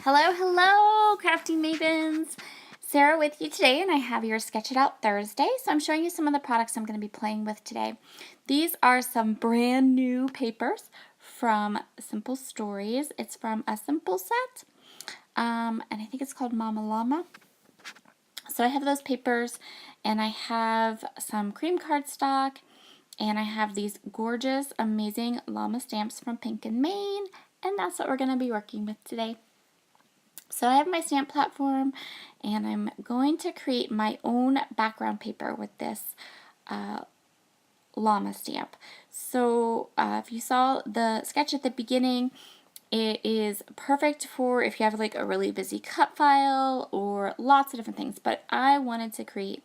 Hello, hello, Crafty Mavens. Sarah with you today, and I have your Sketch It Out Thursday. So I'm showing you some of the products I'm going to be playing with today. These are some brand new papers from Simple Stories. It's from a Simple set, and I think it's called Mama Llama. So I have those papers, and I have some cream cardstock, and I have these gorgeous, amazing llama stamps from Pink and Maine, and that's what we're going to be working with today. So I have my stamp platform, and I'm going to create my own background paper with this llama stamp. So if you saw the sketch at the beginning, it is perfect for if you have like a really busy cut file or lots of different things, but I wanted to create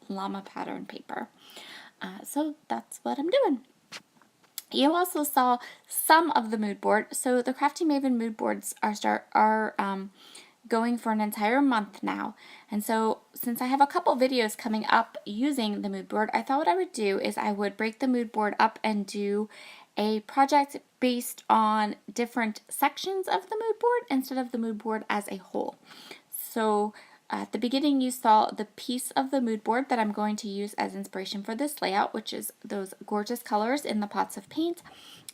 llama pattern paper. So that's what I'm doing. You also saw some of the mood board. So the Crafty Maven mood boards are going for an entire month now. And so since I have a couple videos coming up using the mood board, I thought what I would do is I would break the mood board up and do a project based on different sections of the mood board instead of the mood board as a whole. So at the beginning, you saw the piece of the mood board that I'm going to use as inspiration for this layout, which is those gorgeous colors in the pots of paint.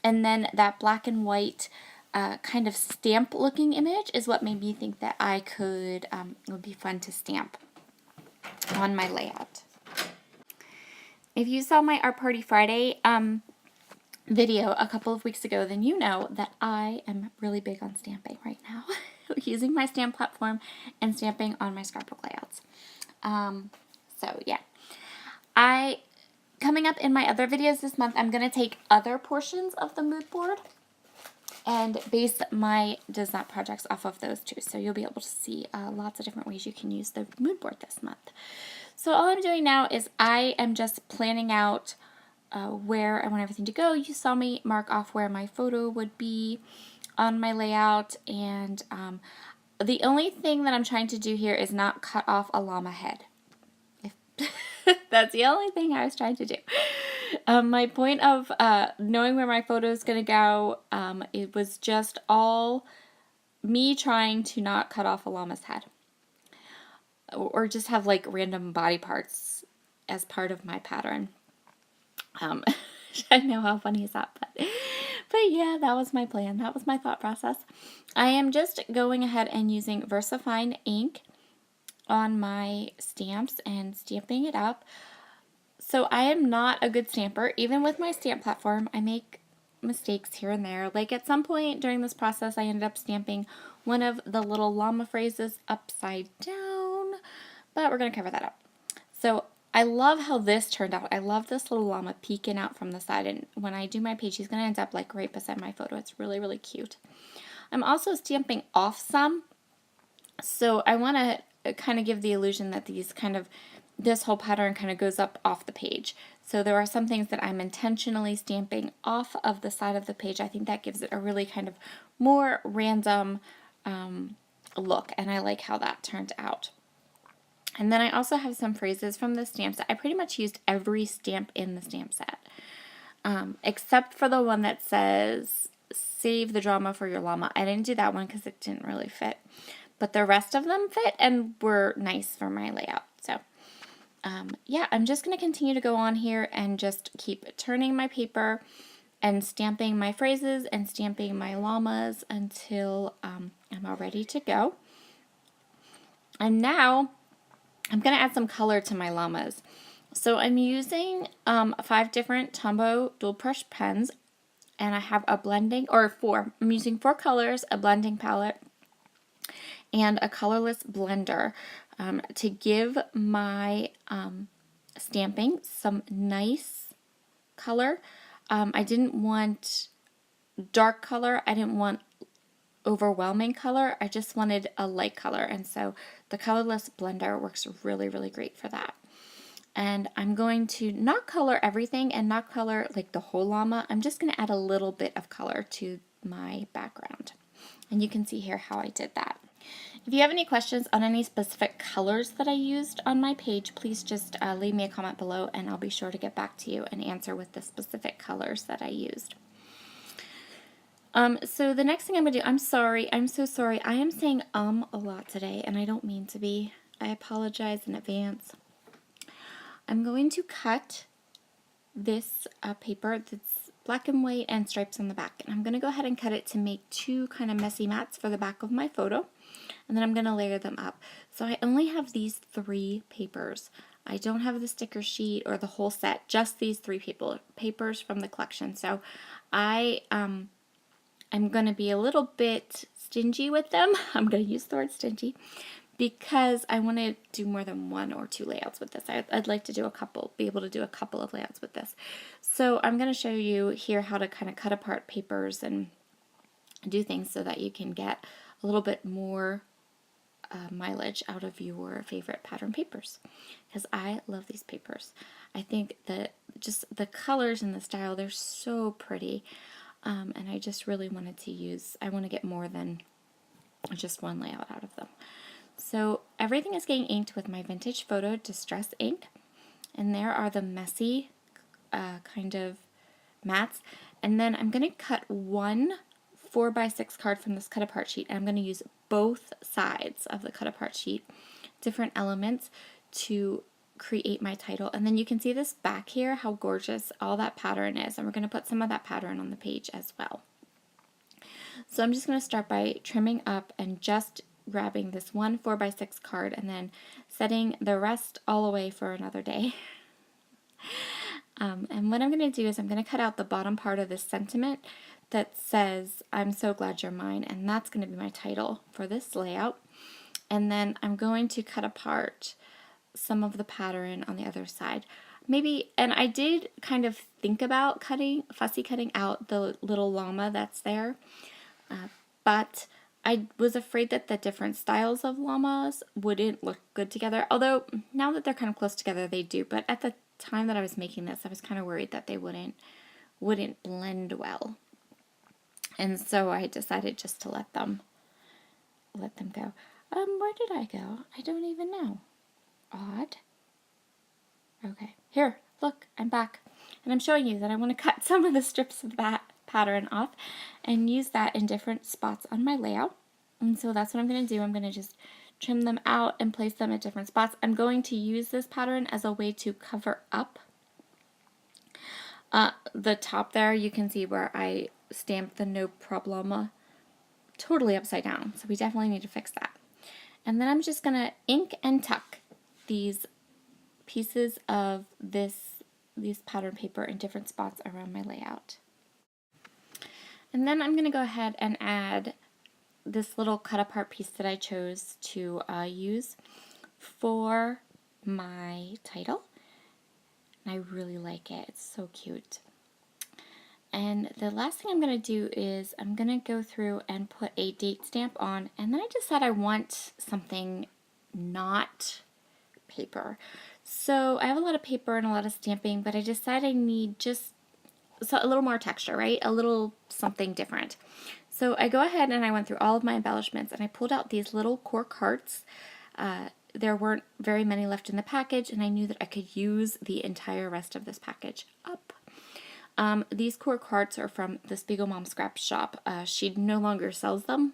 And then that black and white kind of stamp looking image is what made me think that I could, it would be fun to stamp on my layout. If you saw my Art Party Friday video a couple of weeks ago, then you know that I am really big on stamping right now. Using my stamp platform and stamping on my scrapbook layouts. So yeah, coming up in my other videos this month, I'm going to take other portions of the mood board and base my design projects off of those too. So you'll be able to see lots of different ways you can use the mood board this month. So all I'm doing now is I am just planning out where I want everything to go. You saw me mark off where my photo would be on my layout, and the only thing that I'm trying to do here is not cut off a llama head. That's the only thing I was trying to do. My point of knowing where my photo is going to go, it was just all me trying to not cut off a llama's head. Or just have like random body parts as part of my pattern. I know how funny is that, but yeah, that was my plan. That was my thought process. I am just going ahead and using VersaFine ink on my stamps and stamping it up. So I am not a good stamper. Even with my stamp platform, I make mistakes here and there. Like at some point during this process, I ended up stamping one of the little llama phrases upside down, but we're going to cover that up. So I love how this turned out. I love this little llama peeking out from the side, and when I do my page, he's going to end up like right beside my photo. It's really, really cute. I'm also stamping off some, so I want to kind of give the illusion that this whole pattern kind of goes up off the page. So there are some things that I'm intentionally stamping off of the side of the page. I think that gives it a really kind of more random look, and I like how that turned out. And then I also have some phrases from the stamp set. I pretty much used every stamp in the stamp set, except for the one that says, save the drama for your llama. I didn't do that one because it didn't really fit. But the rest of them fit and were nice for my layout. So, yeah, I'm just going to continue to go on here and just keep turning my paper and stamping my phrases and stamping my llamas until I'm all ready to go. And now I'm going to add some color to my llamas. So I'm using 5 different Tombow dual brush pens, and I have a blending, or 4. I'm using 4 colors, a blending palette, and a colorless blender to give my stamping some nice color. I didn't want dark color. I didn't want overwhelming color. I just wanted a light color, and so the colorless blender works really, really great for that. And I'm going to not color everything and not color like the whole llama. I'm just going to add a little bit of color to my background, and you can see here how I did that. If you have any questions on any specific colors that I used on my page, please just leave me a comment below, and I'll be sure to get back to you and answer with the specific colors that I used. So the next thing I'm going to do, I'm sorry, I'm so sorry. I am saying a lot today, and I don't mean to be. I apologize in advance. I'm going to cut this paper that's black and white and stripes on the back. And I'm going to go ahead and cut it to make two kind of messy mats for the back of my photo. And then I'm going to layer them up. So I only have these 3 papers. I don't have the sticker sheet or the whole set, just these 3 papers from the collection. So I'm going to be a little bit stingy with them. I'm going to use the word stingy because I want to do more than 1 or 2 layouts with this. I'd like to do be able to do a couple of layouts with this. So I'm going to show you here how to kind of cut apart papers and do things so that you can get a little bit more mileage out of your favorite pattern papers, because I love these papers. I think that just the colors and the style, they're so pretty, and I just really wanted to I want to get more than just 1 layout out of them. So everything is getting inked with my Vintage Photo Distress ink, and there are the messy kind of mats, and then I'm going to cut 1 4x6 card from this cut apart sheet, and I'm going to use both sides of the cut apart sheet, different elements, to create my title. And then you can see this back here, how gorgeous all that pattern is, and we're going to put some of that pattern on the page as well. So I'm just going to start by trimming up and just grabbing this 1 4x6 card and then setting the rest all away for another day. And what I'm going to do is I'm going to cut out the bottom part of this sentiment that says, "I'm so glad you're mine," and that's going to be my title for this layout. And then I'm going to cut apart some of the pattern on the other side. Maybe, and I did kind of think about fussy cutting out the little llama that's there, but I was afraid that the different styles of llamas wouldn't look good together, although now that they're kind of close together, they do. But at the time that I was making this, I was kind of worried that they wouldn't blend well. And so I decided just to let them go. Where did I go? I don't even know. Odd. Okay, here, look, I'm back. And I'm showing you that I want to cut some of the strips of that pattern off and use that in different spots on my layout. And so that's what I'm going to do. I'm going to just trim them out and place them at different spots. I'm going to use this pattern as a way to cover up the top there. You can see where I stamped the "no problema" totally upside down. So we definitely need to fix that. And then I'm just going to ink and tuck these pieces of these pattern paper in different spots around my layout. And then I'm going to go ahead and add this little cut apart piece that I chose to use for my title. And I really like it. It's so cute. And the last thing I'm going to do is I'm going to go through and put a date stamp on, and then I just said I want something not paper. So I have a lot of paper and a lot of stamping, but I decided I need just a little more texture, right? A little something different. So I go ahead and I went through all of my embellishments and I pulled out these little cork hearts. There weren't very many left in the package, and I knew that I could use the entire rest of this package up. These cork hearts are from the Spiegel Mom Scraps shop. She no longer sells them,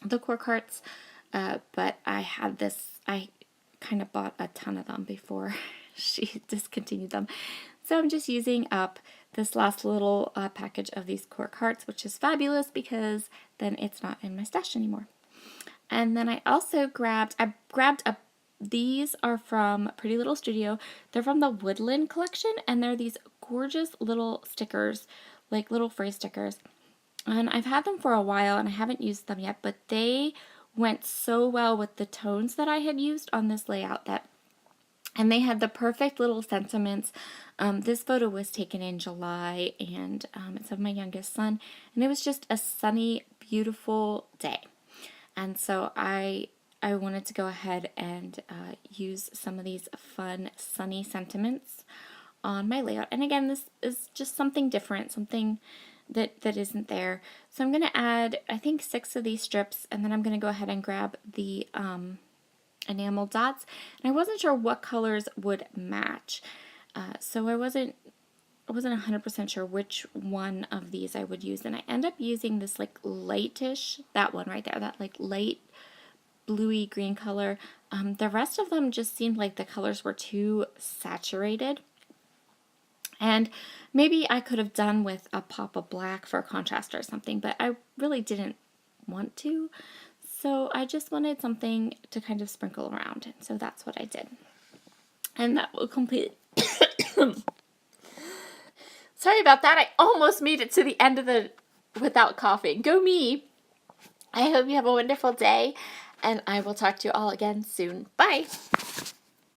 the cork hearts, but I kind of bought a ton of them before she discontinued them. So I'm just using up this last little package of these cork hearts, which is fabulous because then it's not in my stash anymore. And then I also grabbed these are from Pretty Little Studio. They're from the Woodland collection, and they're these gorgeous little stickers, like little phrase stickers. And I've had them for a while and I haven't used them yet, but they went so well with the tones that I had used on this layout and they had the perfect little sentiments. This photo was taken in July, and it's of my youngest son, and it was just a sunny, beautiful day. And so I wanted to go ahead and use some of these fun, sunny sentiments on my layout. And again, this is just something different, something that isn't there. So I'm going to add, I think, 6 of these strips, and then I'm going to go ahead and grab the enamel dots. And I wasn't sure what colors would match, so I wasn't I wasn't 100% sure which one of these I would use, and I end up using this like lightish, that one right there, that like light bluey green color. The rest of them just seemed like the colors were too saturated. And maybe I could have done with a pop of black for contrast or something, but I really didn't want to. So I just wanted something to kind of sprinkle around. And so that's what I did. And that will complete. Sorry about that. I almost made it to the end of the without coughing. Go me. I hope you have a wonderful day, and I will talk to you all again soon. Bye.